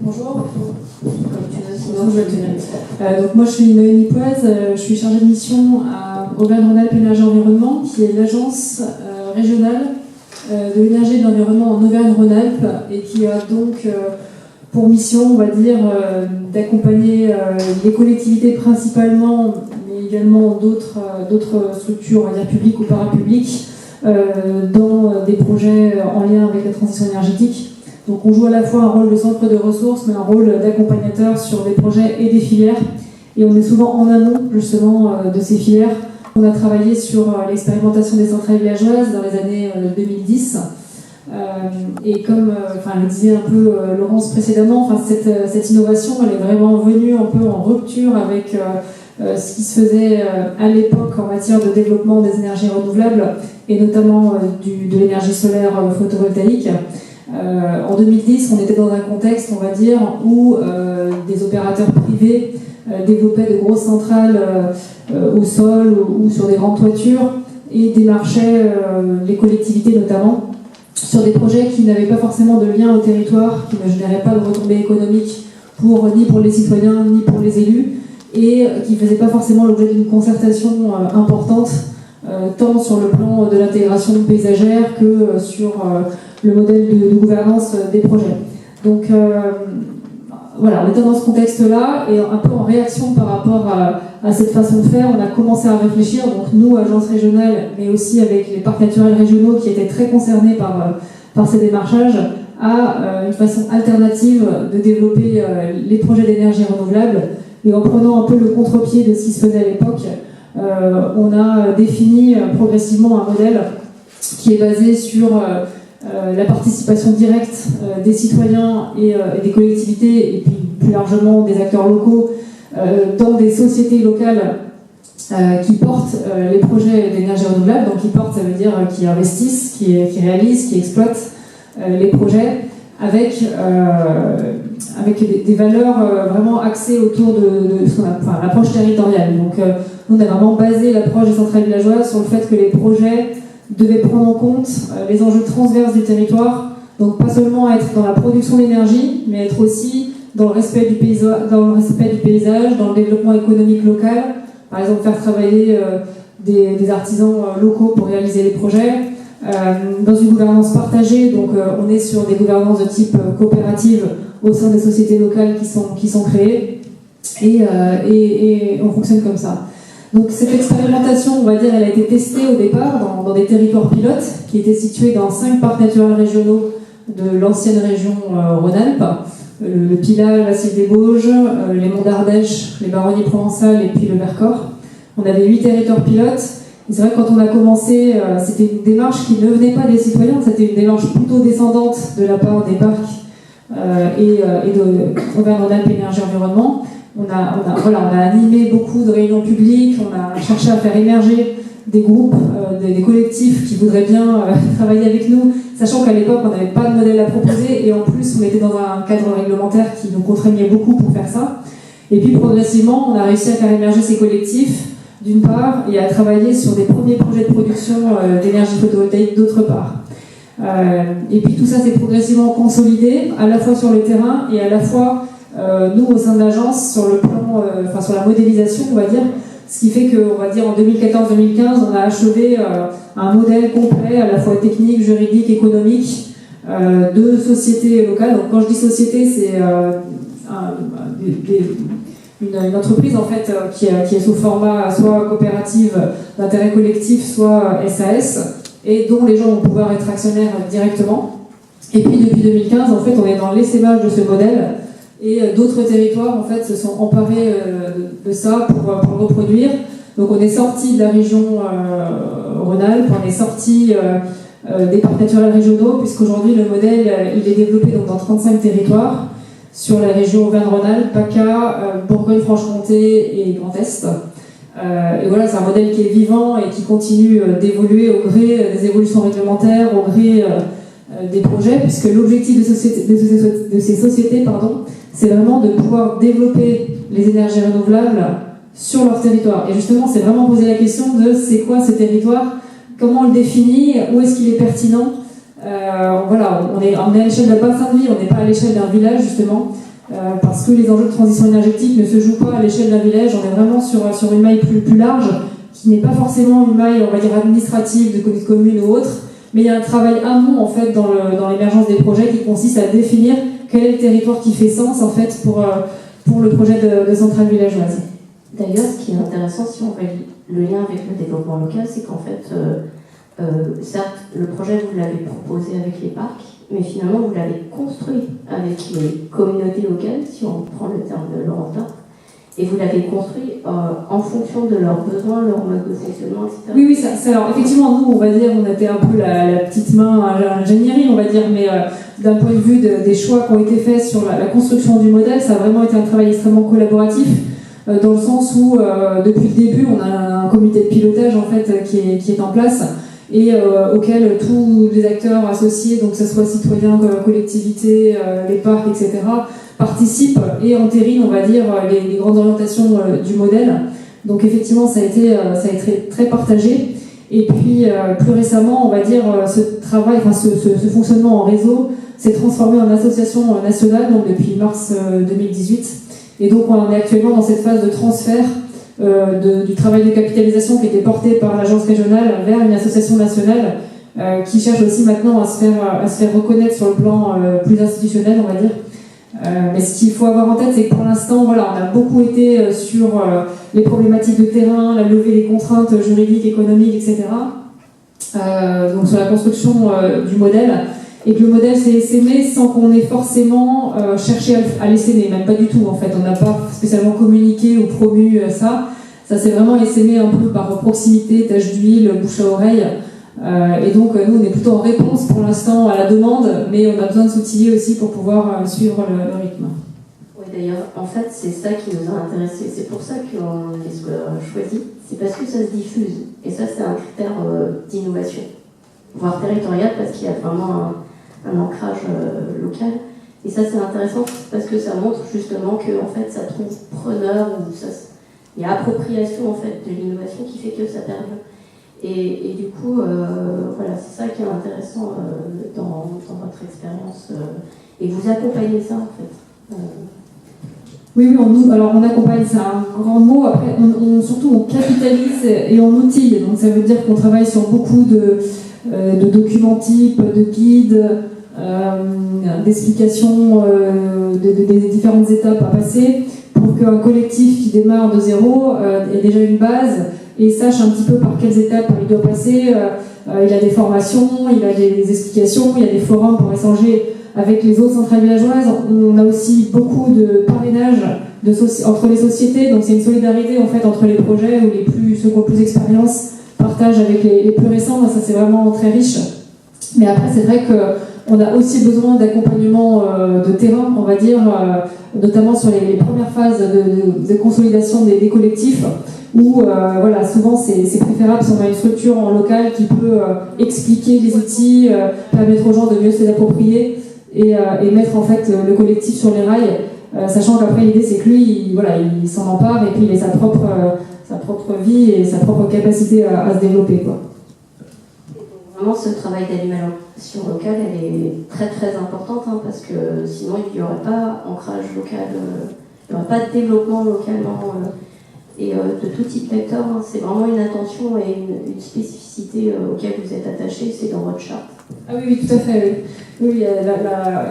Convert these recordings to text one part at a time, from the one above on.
Bonjour. Donc moi je suis Noémie Poise, je suis chargée de mission à Auvergne-Rhône-Alpes Énergie Environnement, qui est l'agence régionale de l'énergie et de l'environnement en Auvergne-Rhône-Alpes et qui a donc pour mission, on va dire, d'accompagner les collectivités principalement, mais également d'autres structures, on va dire publiques ou parapubliques, dans des projets en lien avec la transition énergétique. Donc on joue à la fois un rôle de centre de ressources, mais un rôle d'accompagnateur sur des projets et des filières. Et on est souvent en amont, justement, de ces filières. On a travaillé sur l'expérimentation des centrales villageoises dans les années 2010. Et comme le disait un peu Laurence précédemment, cette innovation, elle est vraiment venue un peu en rupture avec ce qui se faisait à l'époque en matière de développement des énergies renouvelables, et notamment de l'énergie solaire photovoltaïque. En 2010, on était dans un contexte, on va dire, où des opérateurs privés développaient de grosses centrales au sol ou sur des grandes toitures et démarchaient les collectivités notamment sur des projets qui n'avaient pas forcément de lien au territoire, qui ne généraient pas de retombées économiques ni pour les citoyens ni pour les élus, et qui ne faisaient pas forcément l'objet d'une concertation importante, tant sur le plan de l'intégration paysagère que sur le modèle de gouvernance des projets. Donc voilà, on était dans ce contexte-là, et un peu en réaction par rapport à cette façon de faire, on a commencé à réfléchir, donc nous, agence régionale, mais aussi avec les parcs naturels régionaux qui étaient très concernés par ces démarchages, à une façon alternative de développer les projets d'énergie renouvelable. Et en prenant un peu le contre-pied de ce qui se faisait à l'époque, on a défini progressivement un modèle qui est basé sur la participation directe des citoyens et des collectivités, et puis plus largement des acteurs locaux, dans des sociétés locales qui portent les projets d'énergie renouvelable. Donc qui portent, ça veut dire qui investissent, qui réalisent, qui exploitent les projets avec des valeurs vraiment axées autour de ce qu'on appelle l'approche territoriale. Donc on a vraiment basé l'approche des centrales villageoises sur le fait que les projets devaient prendre en compte les enjeux transverses du territoire, donc pas seulement être dans la production d'énergie, mais être aussi dans le respect du paysage, dans le développement économique local, par exemple faire travailler des artisans locaux pour réaliser les projets, dans une gouvernance partagée, donc on est sur des gouvernances de type coopérative au sein des sociétés locales qui sont créées, et on fonctionne comme ça. Donc cette expérimentation, on va dire, elle a été testée au départ dans des territoires pilotes qui étaient situés dans 5 parcs naturels régionaux de l'ancienne région Rhône-Alpes, le Pilat, la Sille des Bauges, les Monts d'Ardèche, les Baronnies provençales et puis le Vercors. On avait 8 territoires pilotes. Et c'est vrai que quand on a commencé, c'était une démarche qui ne venait pas des citoyens, c'était une démarche plutôt descendante de la part des parcs et de Auvergne-Rhône-Alpes Énergie Environnement. On a animé beaucoup de réunions publiques, on a cherché à faire émerger des groupes, des collectifs qui voudraient bien travailler avec nous, sachant qu'à l'époque on n'avait pas de modèle à proposer, et en plus on était dans un cadre réglementaire qui nous contraignait beaucoup pour faire ça. Et puis progressivement on a réussi à faire émerger ces collectifs d'une part, et à travailler sur des premiers projets de production d'énergie photovoltaïque d'autre part. Et puis tout ça s'est progressivement consolidé, à la fois sur le terrain et à la fois nous au sein de l'agence sur le plan, sur la modélisation, on va dire, ce qui fait qu'on va dire en 2014-2015, on a achevé un modèle complet à la fois technique, juridique, économique de sociétés locales. Donc quand je dis société, c'est une entreprise en fait qui est sous format soit coopérative d'intérêt collectif, soit SAS, et dont les gens vont pouvoir être actionnaires directement. Et puis depuis 2015, en fait, on est dans l'essaimage de ce modèle, et d'autres territoires en fait se sont emparés de ça pour le reproduire. Donc on est sorti de la région Rhône-Alpes, on est sorti des parcs naturels régionaux, puisqu'aujourd'hui le modèle il est développé donc dans 35 territoires sur la région Auvergne-Rhône-Alpes, PACA, Bourgogne-Franche-Comté et Grand Est. Et voilà, c'est un modèle qui est vivant et qui continue d'évoluer au gré des évolutions réglementaires, au gré des projets, puisque l'objectif de ces sociétés, c'est vraiment de pouvoir développer les énergies renouvelables sur leur territoire. Et justement, c'est vraiment poser la question de c'est quoi ce territoire, comment on le définit, où est-ce qu'il est pertinent, Voilà, on est à l'échelle d'un bassin de vie, on n'est pas à l'échelle d'un village justement, parce que les enjeux de transition énergétique ne se jouent pas à l'échelle d'un village, on est vraiment sur une maille plus large, qui n'est pas forcément une maille, on va dire, administrative de commune ou autre, mais il y a un travail amont en fait dans l'émergence des projets qui consiste à définir quel est le territoire qui fait sens en fait pour le projet de centrale villageoise. D'ailleurs, ce qui est intéressant, si on fait le lien avec le développement local, c'est qu'en fait, certes, le projet, vous l'avez proposé avec les parcs, mais finalement, vous l'avez construit avec les communautés locales, si on prend le terme de Laurentin, et vous l'avez construit en fonction de leurs besoins, leur mode de fonctionnement, etc. Oui, alors effectivement, nous, on va dire, on était un peu la petite main à l'ingénierie, on va dire, mais d'un point de vue des choix qui ont été faits sur la construction du modèle, ça a vraiment été un travail extrêmement collaboratif, dans le sens où, depuis le début, on a un comité de pilotage, en fait, qui est en place, et auquel tous les acteurs associés, donc que ce soit citoyens, collectivités, les parcs, etc., participent et entérinent, on va dire, les grandes orientations du modèle. Donc effectivement, ça a été très partagé. Et puis, plus récemment, on va dire, ce travail, enfin ce fonctionnement en réseau s'est transformé en association nationale, donc depuis mars 2018. Et donc, on est actuellement dans cette phase de transfert du travail de capitalisation qui était porté par l'agence régionale vers une association nationale qui cherche aussi maintenant à se faire reconnaître sur le plan plus institutionnel, on va dire. Mais ce qu'il faut avoir en tête, c'est que pour l'instant, voilà, on a beaucoup été sur les problématiques de terrain, la levée des contraintes juridiques, économiques, etc. Donc sur la construction du modèle, et que le modèle s'est essaimé sans qu'on ait forcément cherché à l'essaimer, même pas du tout en fait. On n'a pas spécialement communiqué ou promu ça. Ça s'est vraiment essaimé un peu par proximité, tache d'huile, bouche à oreille. Et donc nous on est plutôt en réponse pour l'instant à la demande, mais on a besoin de s'outiller aussi pour pouvoir suivre le rythme. Oui, d'ailleurs, en fait, c'est ça qui nous a intéressés. C'est pour ça qu'on les choisi. C'est parce que ça se diffuse. Et ça, c'est un critère d'innovation, voire territorial, parce qu'il y a vraiment un ancrage local. Et ça, c'est intéressant parce que ça montre justement que en fait, ça trouve preneur, ou il y a appropriation en fait de l'innovation qui fait que ça perdure. Et du coup, voilà, c'est ça qui est intéressant dans votre expérience. Et vous accompagnez ça, en fait. Oui, on accompagne, c'est un grand mot. Après, surtout, on capitalise et on outille. Donc, ça veut dire qu'on travaille sur beaucoup de documents types, de guides, d'explications des différentes étapes à passer pour qu'un collectif qui démarre de zéro ait déjà une base et sache un petit peu par quelles étapes il doit passer. Il a des formations, il a des explications, il y a des forums pour échanger avec les autres centrales villageoises. On a aussi beaucoup de parrainage entre les sociétés, donc c'est une solidarité en fait entre les projets où ceux qui ont plus d'expérience partagent avec les plus récents. Ça c'est vraiment très riche. Mais après c'est vrai qu'on a aussi besoin d'accompagnement de terrain, on va dire, notamment sur les premières phases de consolidation des collectifs, où voilà, souvent c'est préférable si on a une structure en local qui peut expliquer les outils, permettre aux gens de mieux se les approprier et mettre en fait le collectif sur les rails, sachant qu'après l'idée c'est que lui, il s'en empare et puis il a sa propre vie et sa propre capacité à se développer, quoi. Vraiment, ce travail d'animation locale, elle est très très importante, hein, parce que sinon il n'y aurait pas ancrage local, il n'y aurait pas de développement localement. Et de tout type d'acteurs, hein, c'est vraiment une attention et une spécificité auquel vous êtes attaché, c'est dans votre charte. Ah oui, tout à fait. Oui,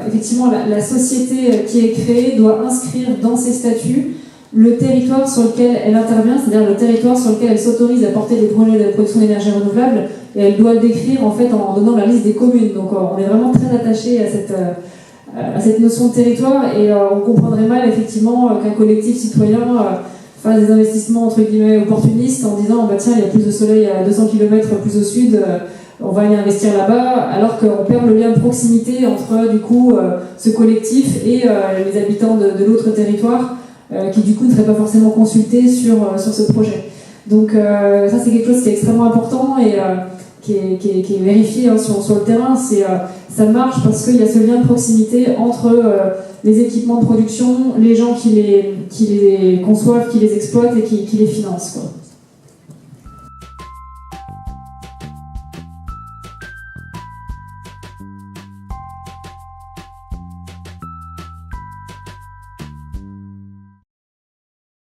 effectivement, la société qui est créée doit inscrire dans ses statuts le territoire sur lequel elle intervient, c'est-à-dire le territoire sur lequel elle s'autorise à porter des projets de production d'énergie renouvelable, et elle doit le décrire en fait en donnant la liste des communes. Donc on est vraiment très attaché à cette notion de territoire, et on comprendrait mal effectivement qu'un collectif citoyen fasse des investissements entre guillemets opportunistes en disant bah tiens, il y a plus de soleil à 200 km plus au sud, on va aller investir là-bas, alors qu'on perd le lien de proximité entre du coup ce collectif et les habitants de l'autre territoire, qui du coup ne seraient pas forcément consultés sur ce projet. Donc ça c'est quelque chose qui est extrêmement important et qui est vérifié hein, sur le terrain. Ça marche parce qu'il y a ce lien de proximité entre les équipements de production, les gens qui les conçoivent, qui les exploitent et qui les financent, quoi.